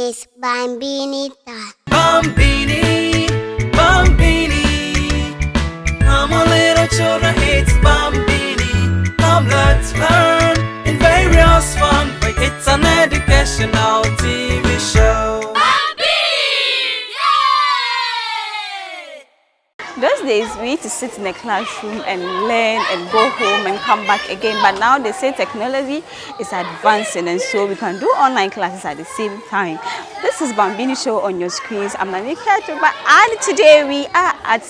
is Bambinita. Bambini, Bambini. Come on, little children, it's Bambini. Come, let's learn in various fun. It's an educational TV show. Those days, we used to sit in the classroom and learn and go home and come back again. But now they say technology is advancing, and so we can do online classes at the same time. This is Bambini Show on your screens. I'm Nanika Tuba, and today we are at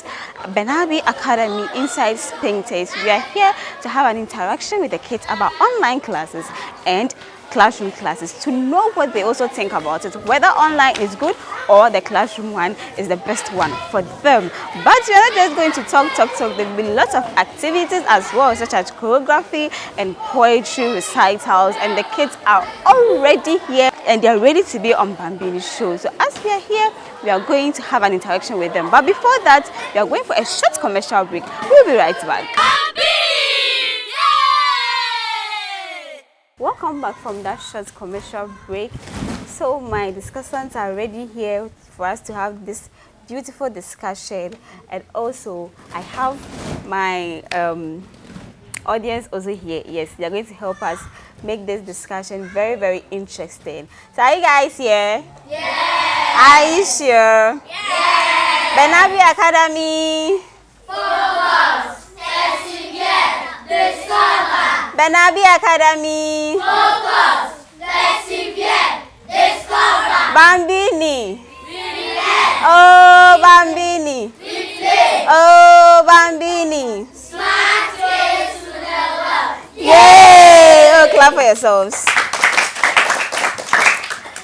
Benabi Academy inside Spintex. We are here to have an interaction with the kids about online classes and classroom classes, to know what they also think about it, whether online is good or the classroom one is the best one for them. But we are not just going to talk. There will be lots of activities as well, such as choreography and poetry recitals, and the kids are already here and they are ready to be on Bambini Show. So as we are here, we are going to have an interaction with them. But before that, we are going for a short commercial break. We'll be right back. Welcome back from that short commercial break. So my discussants are already here for us to have this beautiful discussion, and also I have my audience also here. Yes, they are going to help us make this discussion very, very interesting. So are you guys here? Yeah. Are you sure? Yeah. Benabi Academy. Focus. Persevere. Discover. Benabi Academy. Focus. Persevere. Discover. Bambini. Relate. Oh, Bambini. Relate. Oh, Bambini. Smart ways to the world. Yay! Oh, clap for yourselves.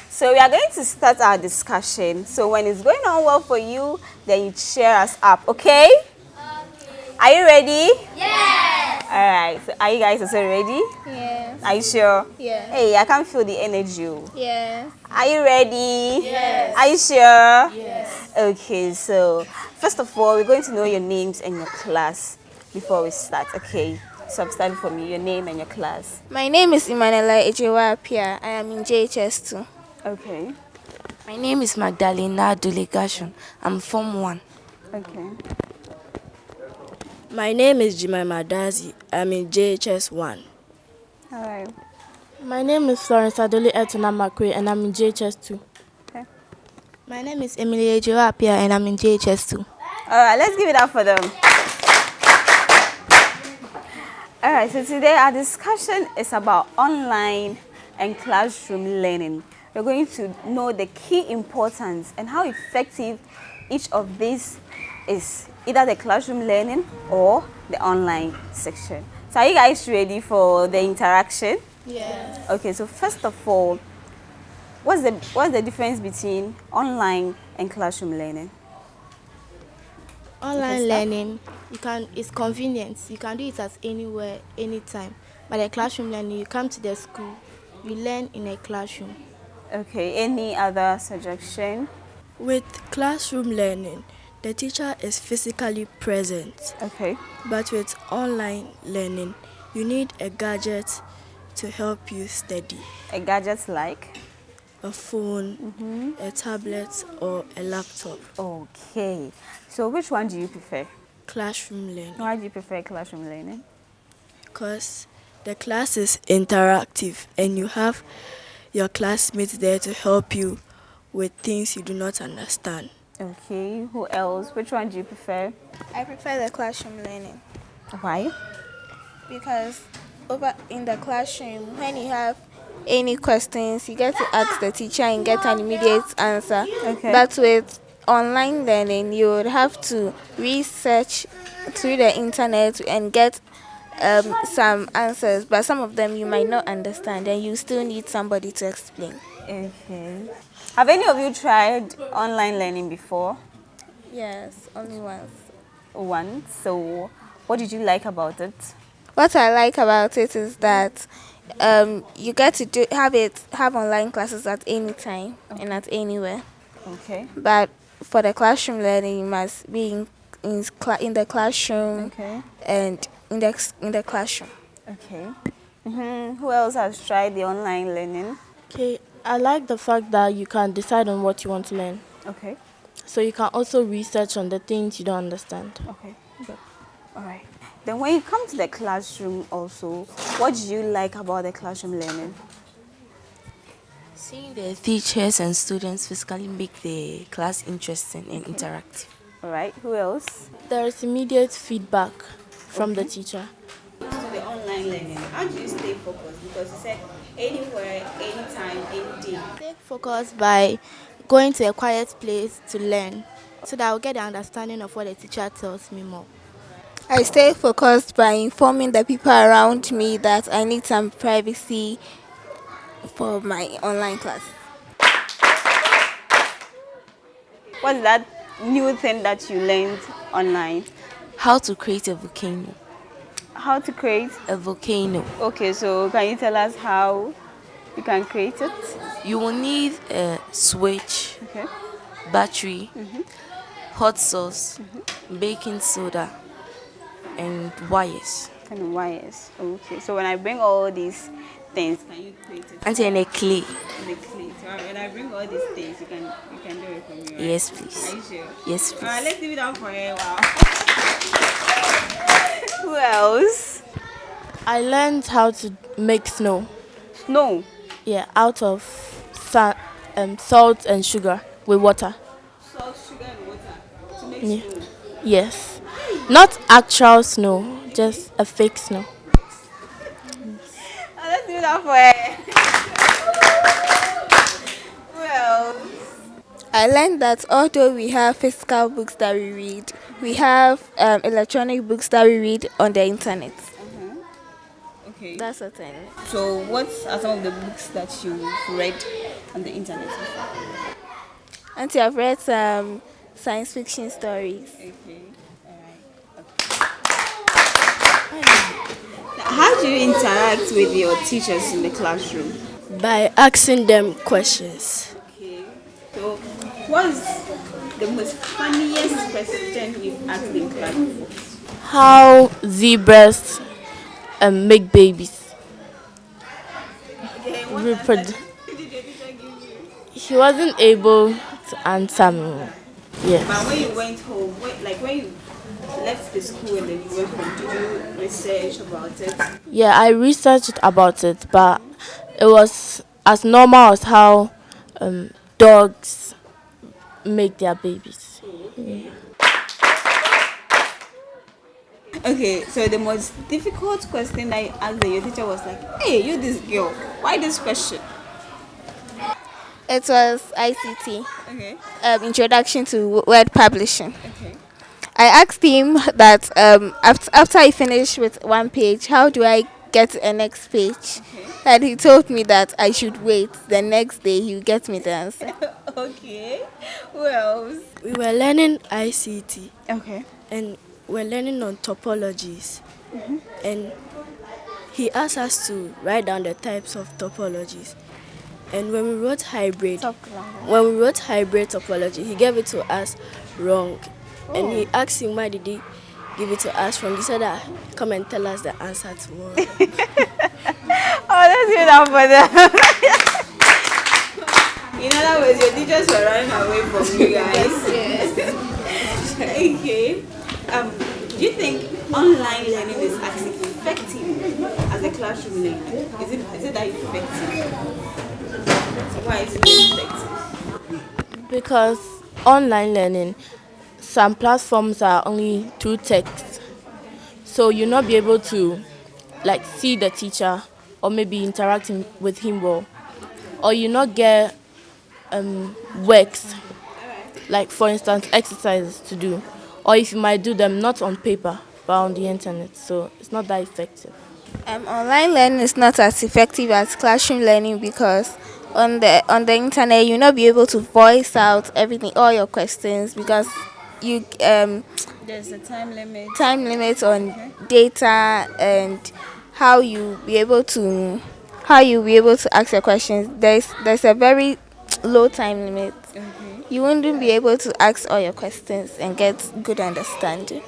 So we are going to start our discussion. So when it's going on well for you, then you cheer us up, okay? Are you ready? Yes. All right. So are you guys also ready? Yes. Are you sure? Yes. Hey, I can feel the energy. Yes. Are you ready? Yes. Are you sure? Yes. Okay. So first of all, we're going to know your names and your class before we start. Okay. So I'm starting from you. Your name and your class. My name is Emanuela Ejewa Apia. I am in JHS2. Okay. My name is Magdalena Dulegashun. I'm Form 1. Okay. My name is Jemima Dazi. I'm in JHS 1. All right. My name is Florence Adoli Etuna Makwe and I'm in JHS 2. Okay. My name is Emily Ejewa Apia and I'm in JHS 2. All right. Let's give it up for them. All right. So today our discussion is about online and classroom learning. We're going to know the key importance and how effective each of these is, either the classroom learning or the online section. So are you guys ready for the interaction? Yes. Okay, so first of all, what's the difference between online and classroom learning? Online learning, it's convenient. You can do it at anywhere, anytime. But the classroom learning, you come to the school, you learn in a classroom. Okay, any other suggestion? With classroom learning, the teacher is physically present. Okay. But with online learning, you need a gadget to help you study. A gadget like? A phone, a tablet, or a laptop. Okay. So which one do you prefer? Classroom learning. Why do you prefer classroom learning? Because the class is interactive and you have your classmates there to help you with things you do not understand. Okay, who else? Which one do you prefer? I prefer the classroom learning. Why? Because over in the classroom, when you have any questions, you get to ask the teacher and get an immediate answer. Okay. But with online learning, you would have to research through the internet and get some answers, but some of them you might not understand and you still need somebody to explain. Okay. Have any of you tried online learning before? Yes, only once. Once. So what did you like about it? What I like about it is that you get to have online classes at any time and at anywhere. Okay. But for the classroom learning, you must be in the classroom. Okay. And in the classroom. Okay. Who else has tried the online learning? Okay, I like the fact that you can decide on what you want to learn. Okay. So you can also research on the things you don't understand. Okay. Good. All right. Then when you come to the classroom also, what do you like about the classroom learning? Seeing the teachers and students physically make the class interesting and interactive. All right. Who else? There is immediate feedback from the teacher. To the online learning, how do you stay focused? Because you said anywhere, anytime, any day. Stay focused by going to a quiet place to learn so that I'll get the understanding of what the teacher tells me more. I stay focused by informing the people around me that I need some privacy for my online class. What's that new thing that you learned online? How to create a volcano. How to create? A volcano. Okay, so can you tell us how you can create it? You will need a switch, Okay. battery, hot sauce, baking soda, and wires. And wires. Okay, so when I bring all these things, can you create it? And then a clay. In the clay. So when I bring all these things, you can do it for me, right? Yes, please. Are you sure? Yes, All right, please. let's leave it out for a while. Who else? I learned how to make snow. Snow. Yeah, out of salt and sugar with water. Salt, sugar, and water to make Yeah. snow. Yes. Not actual snow, just a fake snow. Let's do that for her. Who else? I learned that although we have physical books that we read, we have electronic books that we read on the internet. Okay. That's what I know. So, what are some of the books that you've read on the internet before? Auntie, I've read some science fiction stories. Okay. How do you interact with your teachers in the classroom? By asking them questions. Okay. So, what's the most funniest question you've asked in class before? How zebras make babies. Okay, what Reprodu- answer did your teacher give you? He wasn't able to answer me. Yes. But when you went home, when you left the school and then you went home, did you research about it? Yeah, I researched about it, but it was as normal as how dogs make their babies. Okay, so the most difficult question I asked your teacher was like, "Hey, you this girl, why this question?" It was ICT, Okay, Introduction to Word Publishing. okay. I asked him that after I finish with one page, how do I get to the next page? Okay. And he told me that I should wait. The next day, he would get me the answer. Okay. Who else? We were learning ICT Okay. and we're learning on topologies. And he asked us to write down the types of topologies. And when we wrote hybrid topology, he gave it to us wrong. And he asked him why did he give it to us wrong. He said that come and tell us the answer tomorrow. Oh, let's give it up for them. In other words, your teachers were running away from you guys. Yes. Okay. Do you think online learning is as effective as a classroom learning? Is it that effective? Why is it effective? Because online learning, some platforms are only through text. So you'll not be able to see the teacher or maybe interacting with him well. Or you not get works, like for instance exercises to do. Or if you might do them not on paper but on the internet. So it's not that effective. Online learning is not as effective as classroom learning because on the internet you'll not be able to voice out everything, all your questions, because you There's a time limit. on data and how you be able to ask your questions. There's a very low time limit. You wouldn't be able to ask all your questions and get good understanding.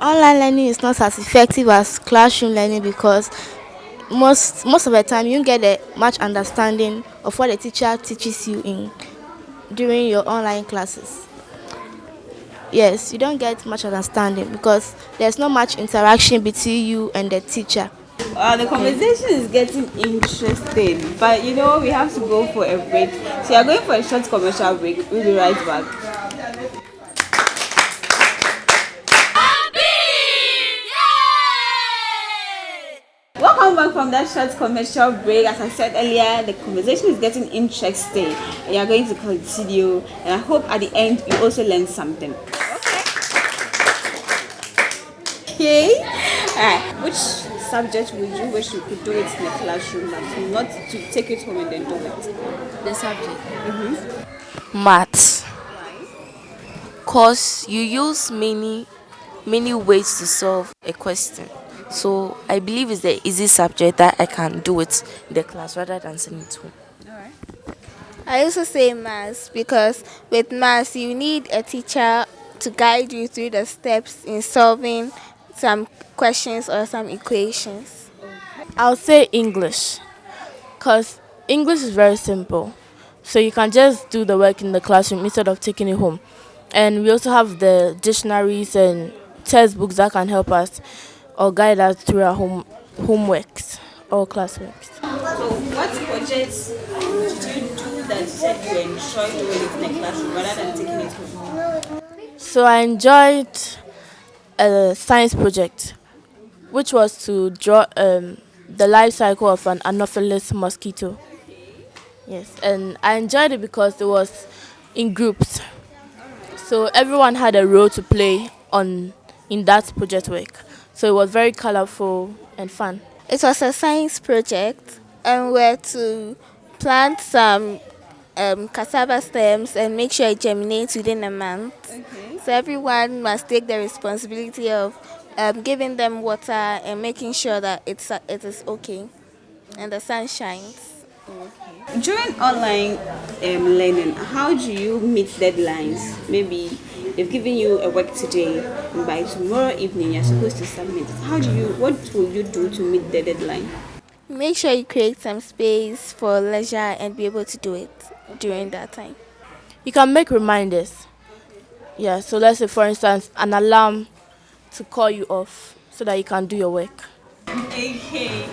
Online learning is not as effective as classroom learning because most of the time you don't get much understanding of what the teacher teaches you in during your online classes. Yes, you don't get much understanding because there's not much interaction between you and the teacher. The conversation is getting interesting, but we have to go for a break. So we are going for a short commercial break. We'll be right back. Welcome back from that short commercial break. As I said earlier, the conversation is getting interesting. We are going to continue, and I hope at the end you also learn something. Okay. Alright. Which subject would you wish you could do it in the classroom, but not to take it home and then do it? The subject. Maths. Cause you use many ways to solve a question. So I believe it's the easy subject that I can do it in the class rather than sending it home. I also say maths because with maths you need a teacher to guide you through the steps in solving some questions or some equations. I'll say English, because English is very simple. So you can just do the work in the classroom instead of taking it home. And we also have the dictionaries and textbooks that can help us or guide us through our homeworks or classworks. So what projects did you do that you said you enjoyed doing it in the classroom rather than taking it home? So I enjoyed a science project, which was to draw the life cycle of an Anopheles mosquito. Yes, and I enjoyed it because it was in groups. So everyone had a role to play in that project work. So it was very colorful and fun. It was a science project and we're to plant some cassava stems and make sure it germinates within a month. Okay. So everyone must take the responsibility of giving them water and making sure that it is okay and the sun shines. During online learning, how do you meet deadlines? Maybe they've given you a work today, and by tomorrow evening you're supposed to submit it. What will you do to meet the deadline? Make sure you create some space for leisure and be able to do it during that time. You can make reminders. Yeah, so let's say, for instance, an alarm to call you off so that you can do your work. Okay.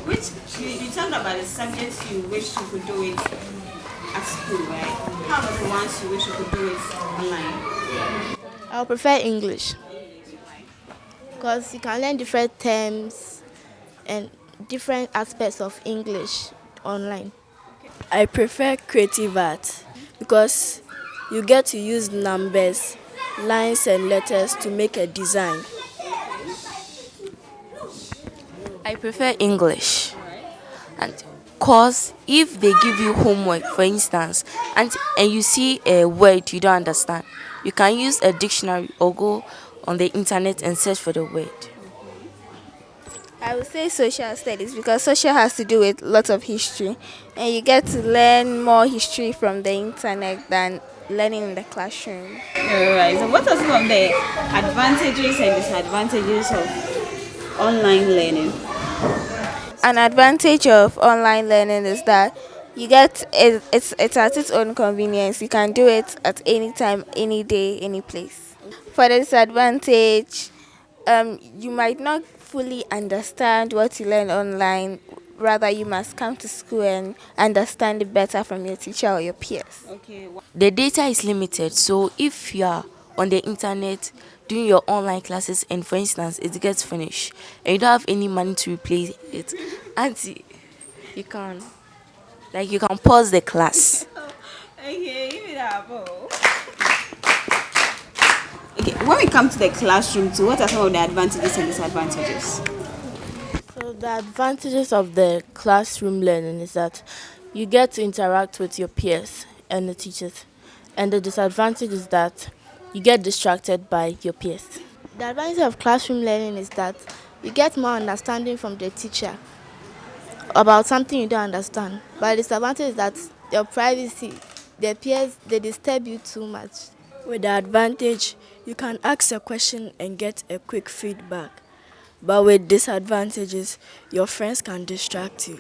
Which you talked about the subjects you wish you could do it at school, right? How about the ones you wish you could do it online? I prefer English because you can learn different terms and different aspects of English online. I prefer creative art because you get to use numbers, lines and letters to make a design. I prefer English. And cause if they give you homework, for instance, and you see a word you don't understand, you can use a dictionary or go on the internet and search for the word. I would say social studies because social has to do with lots of history and you get to learn more history from the internet than learning in the classroom. Alright, so what are some of the advantages and disadvantages of online learning? An advantage of online learning is that you get it's at its own convenience. You can do it at any time, any day, any place. For the disadvantage, you might not fully understand what you learn online. Rather, you must come to school and understand it better from your teacher or your peers. Okay. The data is limited, so if you are on the internet doing your online classes and for instance it gets finished and you don't have any money to replace it, auntie, you can pause the class. Okay, give me that ball. Okay, when we come to the classroom too, what are some of the advantages and disadvantages? So the advantages of the classroom learning is that you get to interact with your peers and the teachers. And the disadvantage is that you get distracted by your peers. The advantage of classroom learning is that you get more understanding from the teacher about something you don't understand. But the disadvantage is that your privacy, the peers, they disturb you too much. With the advantage, you can ask a question and get a quick feedback. but with disadvantages, your friends can distract you.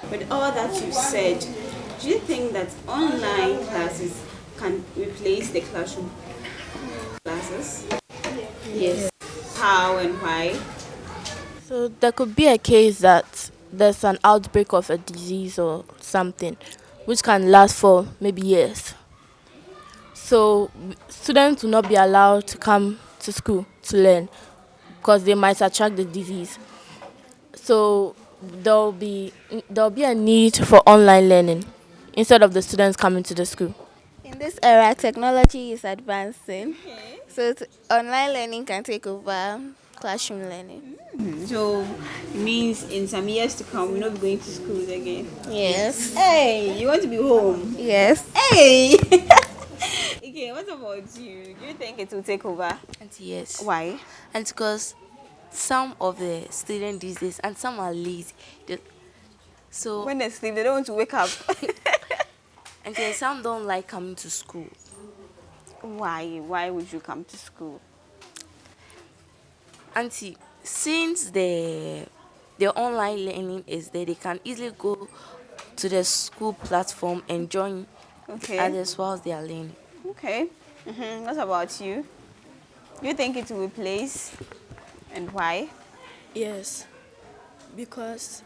With all that you've said, do you think that online classes can replace the classroom classes? Yes. How and why? So there could be a case that there's an outbreak of a disease or something, which can last for maybe years. So students will not be allowed to come to school to learn because they might attract the disease. So there'll be a need for online learning instead of the students coming to the school. In this era, technology is advancing, so online learning can take over classroom learning. So it means in some years to come, we're not going to schools again. Yes. Hey, you want to be home? Yes. Hey! Okay, what about you? Do you think it will take over? And yes. Why? And because some of the students these days and some are lazy. So When they sleep, they don't want to wake up. and then some don't like coming to school. Why? Why would you come to school? Auntie, since the online learning is there, they can easily go to the school platform and join Okay. others whilst they are learning. Okay. What about you? Do you think it will replace, and why? Yes, because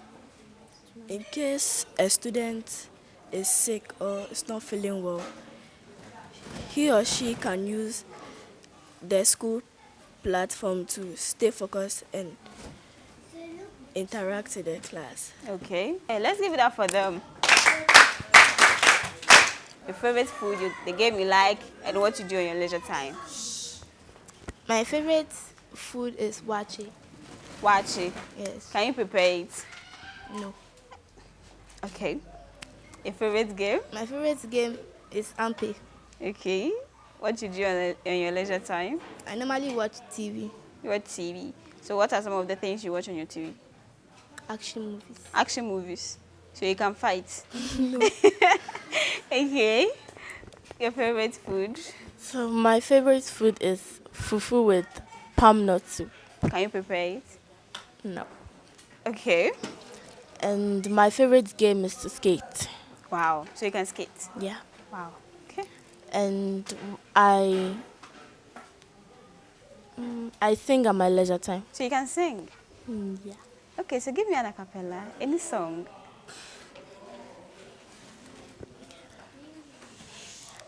in case a student is sick or is not feeling well, he or she can use the school platform to stay focused and interact with the class. Okay. Hey, let's give it up for them. Your favorite food, the game you like, and what you do in your leisure time. My favorite food is wachi. Wachi. Yes. Can you prepare it? No. Okay. Your favorite game? My favorite game is Ampe. Okay. What you do in your leisure time? I normally watch TV, You watch TV. So what are some of the things you watch on your TV? action movies. Action movies. So you can fight. Okay. Your favorite food? So my favorite food is fufu with palm nut soup. Can you prepare it? No. Okay. And my favorite game is to skate. Wow. So you can skate. Yeah. Wow. Okay. And I sing at my leisure time. So you can sing. Yeah. Okay, so give me an a cappella. Any song.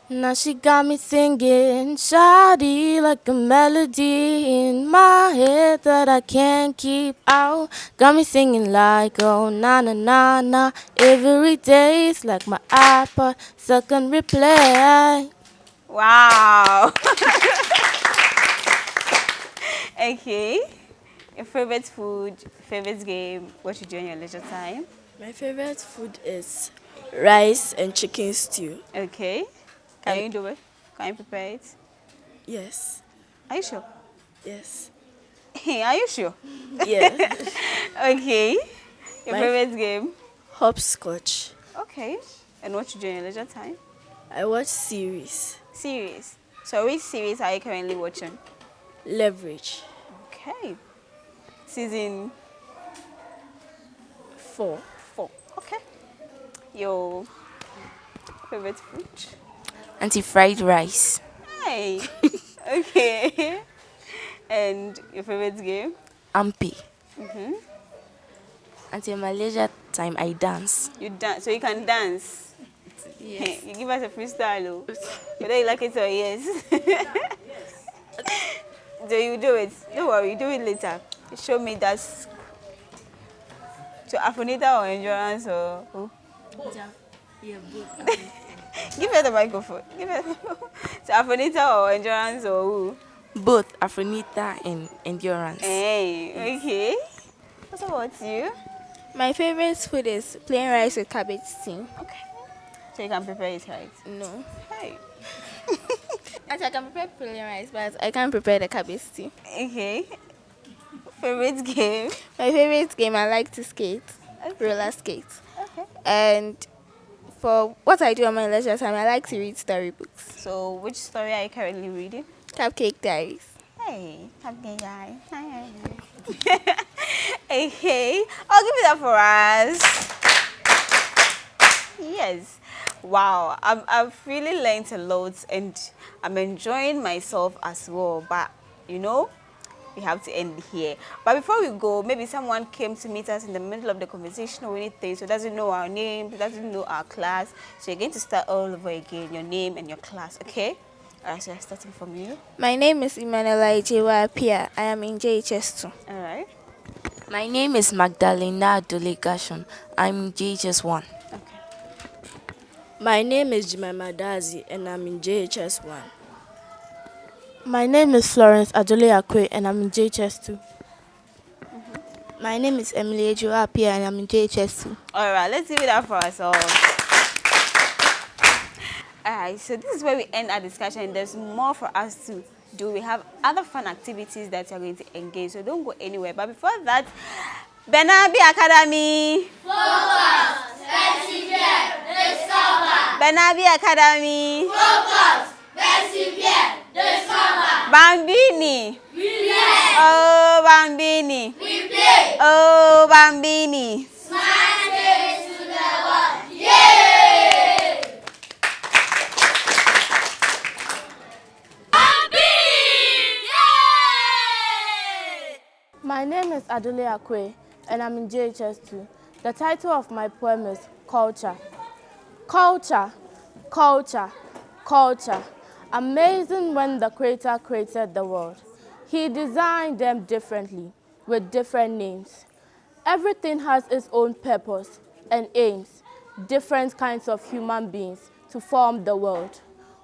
Now she got me singing, shoddy like a melody in my head that I can't keep out. Got me singing like oh na na na na. Every day it's like my iPod second replay. Wow. Okay. Your favorite food, favorite game, what you do in your leisure time? My favorite food is rice and chicken stew. Okay. Can you do it? Can you prepare it? Yes, Are you sure? yes, Hey, are you sure? yes. Okay. Your My- favorite game? Hopscotch. Okay. And what you do in your leisure time? I watch series. Series. So which series are you currently watching? Leverage. Okay. Season 4. 4. Okay. Your favorite food? Anti-fried rice. Hey. Okay. And your favorite game? Ampi. Until my leisure time, I dance. You dance, so you can dance. Yes. You give us a freestyle, oh. Whether you like it or yes. So you do it. Don't worry, do it later. Show me that. To Afonita or Endurance or who? Give her the microphone. Give her. To Afonita or Endurance or who? Both Afronita and Endurance. Hey, okay. What about you? My favorite food is plain rice with cabbage stew. Okay. So you can prepare it, right? No. Hey. Actually, I can prepare plain rice, but I can't prepare the cabbage stew. Okay. Favorite game? My favorite game, I like to skate, roller skate. Okay. And for what I do on my leisure time, I like to read storybooks. So which story are you currently reading? Cupcake Diaries. Hey, Cupcake guy. Hi. Okay, I'll give it up for us. Yes. Wow. I've really learned a lot and I'm enjoying myself as well. But you know, we have to end here. But before we go, maybe someone came to meet us in the middle of the conversation or anything, so doesn't know our name, doesn't know our class. So you're going to start all over again, your name and your class, okay? Alright, so starting from you. My name is Emanuela Ijewa Apia. I am in JHS2. Alright. My name is Magdalena Adolegashon. I'm in JHS1. My name is Jemima Dazi and I'm in JHS1. My name is Florence Adole Akwe and I'm in JHS2. My name is Emily Ejua Apia and I'm in JHS2. Alright, let's give it up for ourselves. Alright, so this is where we end our discussion. There's more for us to do. We have other fun activities that you're going to engage, so don't go anywhere. But before that, Benabi Academy. Focus. Persevere. Discover. Benabi Academy. Focus. Persevere. Discover. Bambini. We play. Oh, Bambini. We play. Oh, Bambini. Smile face to the world. Yay! Bambini! Yay! My name is Adole Akwe and I'm in JHS2. The title of my poem is Culture. Culture, culture, culture. Amazing when the Creator created the world. He designed them differently, with different names. Everything has its own purpose and aims, different kinds of human beings to form the world.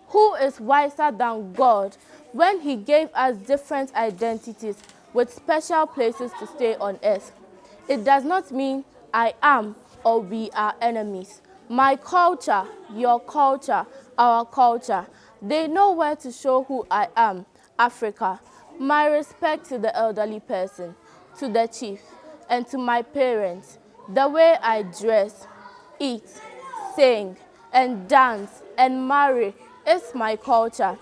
Who is wiser than God when He gave us different identities with special places to stay on earth? It does not mean I am or we are enemies. My culture, your culture, our culture. They know where to show who I am, Africa. My respect to the elderly person, to the chief, and to my parents. The way I dress, eat, sing, and dance, and marry is my culture.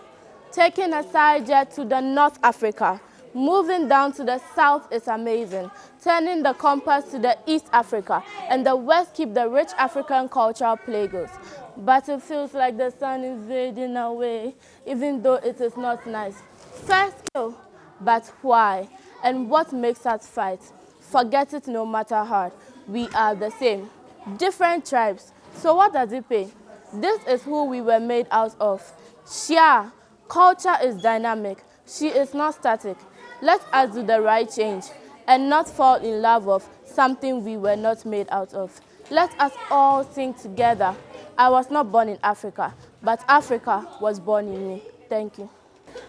Taking a side jet to the North Africa, moving down to the south is amazing. Turning the compass to the East Africa, and the west keep the rich African cultural playgrounds. But it feels like the sun is fading away, even though it is not nice. First kill, but why? And what makes us fight? Forget it no matter how. We are the same. Different tribes. So what does it pay? This is who we were made out of. Shia, culture is dynamic. She is not static. Let us do the right change and not fall in love with something we were not made out of. Let us all sing together. I was not born in Africa, but Africa was born in me. Thank you.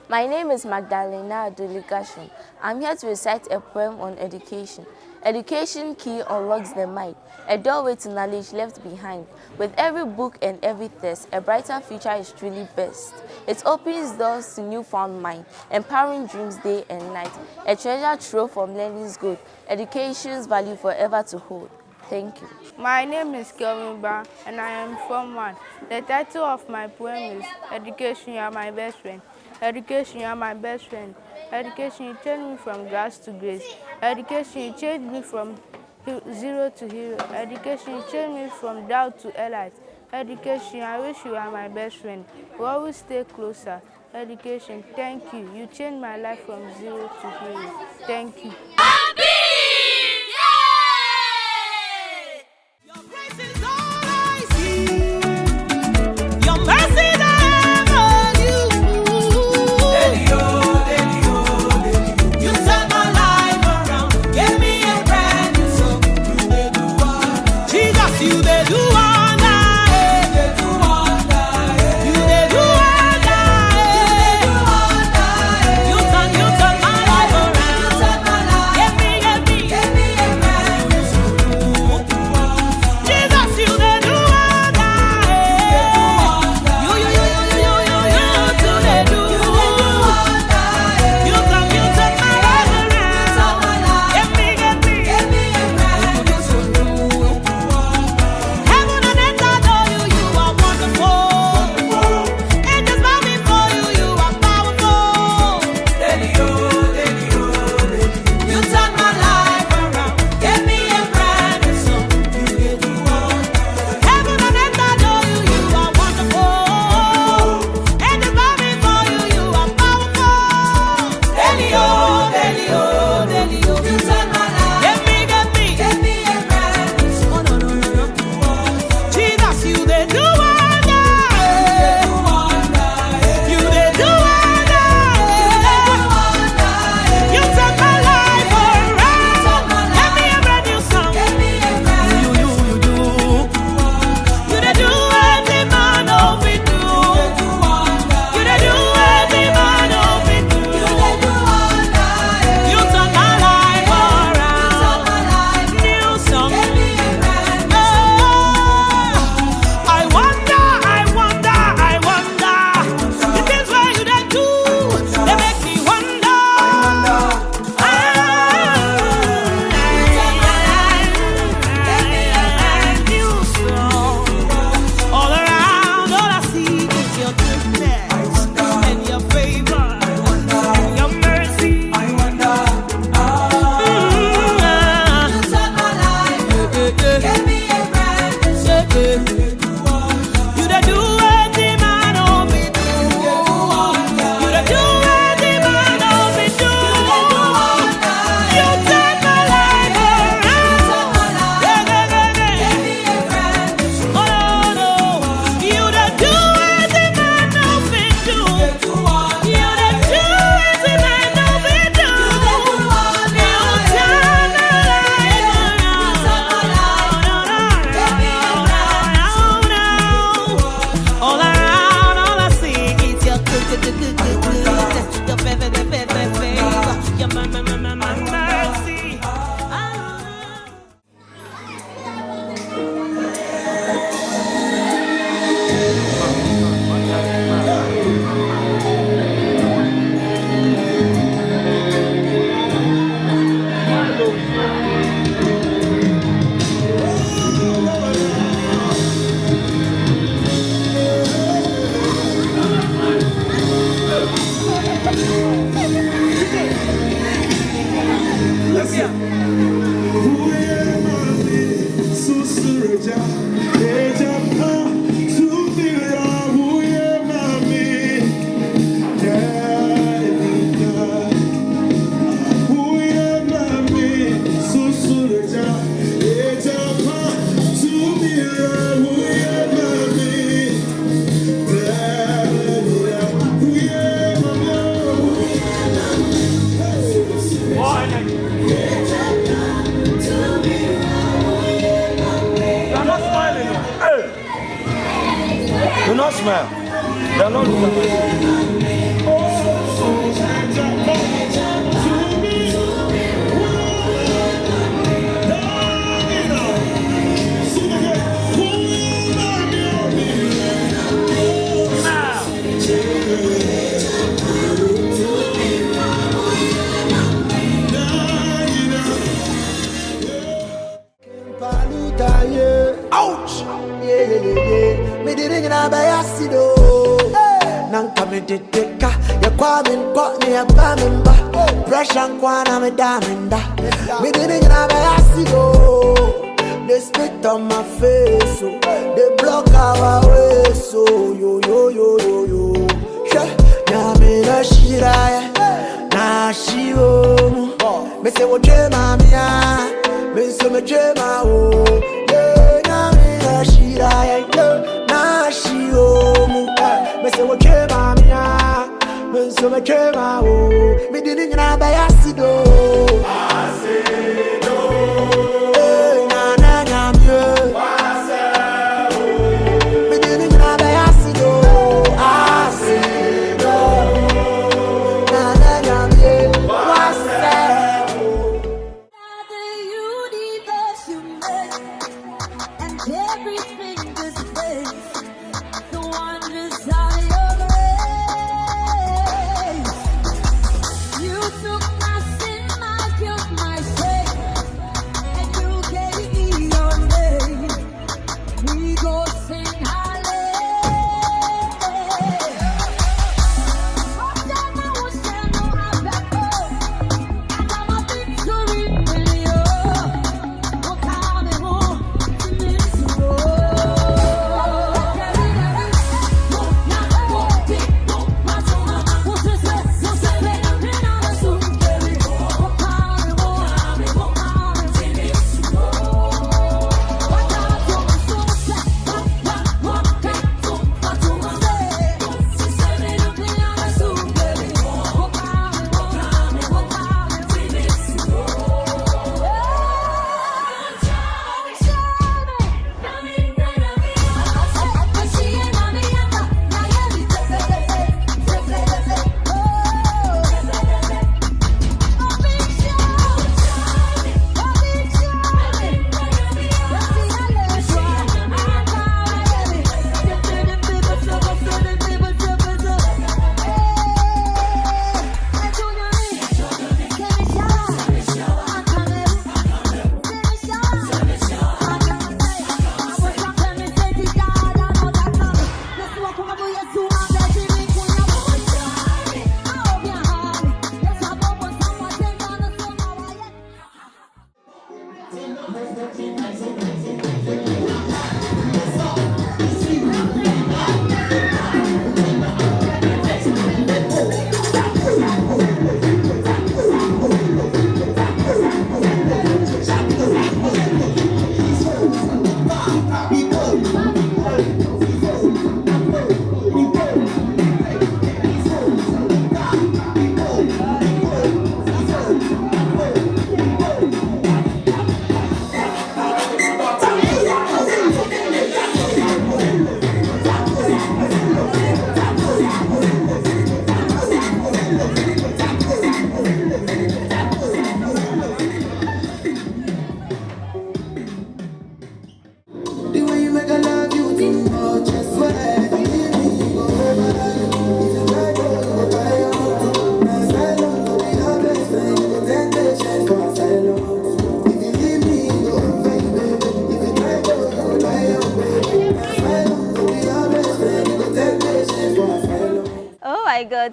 My name is Magdalena Adolegashon. I'm here to recite a poem on education. Education key unlocks the mind, a doorway to knowledge left behind. With every book and every test, a brighter future is truly best. It opens doors to newfound mind, empowering dreams day and night. A treasure trove from learning's good, education's value forever to hold. Thank you. My name is Kelvin Brown and I am from 1. The title of my poem is Education, You Are My Best Friend. Education, you are my best friend. Education, you changed me from grass to grace. Education, you changed me from zero to hero. Education, you changed me from doubt to elite. Education, I wish you are my best friend. We always stay closer. Education, thank you. You changed my life from zero to hero. Thank you. You turn my life around. smile. They are not looking at you. Ouch! Yeah. Me didn't know by acid. Nanka me did take ya kwamin pot me a bamimba. Pressure kwana me daminda. Me didn't know by acid. They spit on my face, so they block our way, so yo. Now me na shira, na shiro. Me say what you mami ya, me say me jema o. Yeah, now me na shira, na shiro. Me say what you mami ya, me say me jema o. Me didn't know by acid.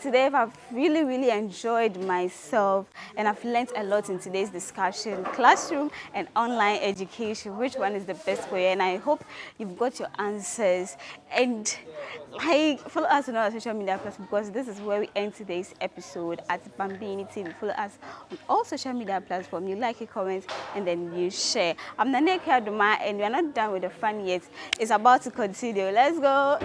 Today I've really enjoyed myself and I've learned a lot in today's discussion. Classroom and online education, which one is the best for you? And I hope you've got your answers. And follow us on our social media platforms, because this is where we end today's episode at Bambini TV. Follow us on all social media platforms. You like, you comment, and then you share. I'm Naneka Aduma, and we are not done with the fun yet. It's about to continue. Let's go.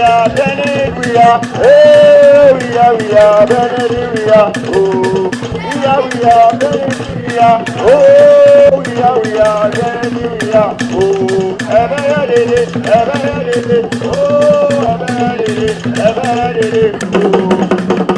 are Benedict, we are. Hey, we are Benedict, we are. Oh, we are Benedict, we are. Oh, we are Benedict, we are. Oh, ever, oh, ever, oh.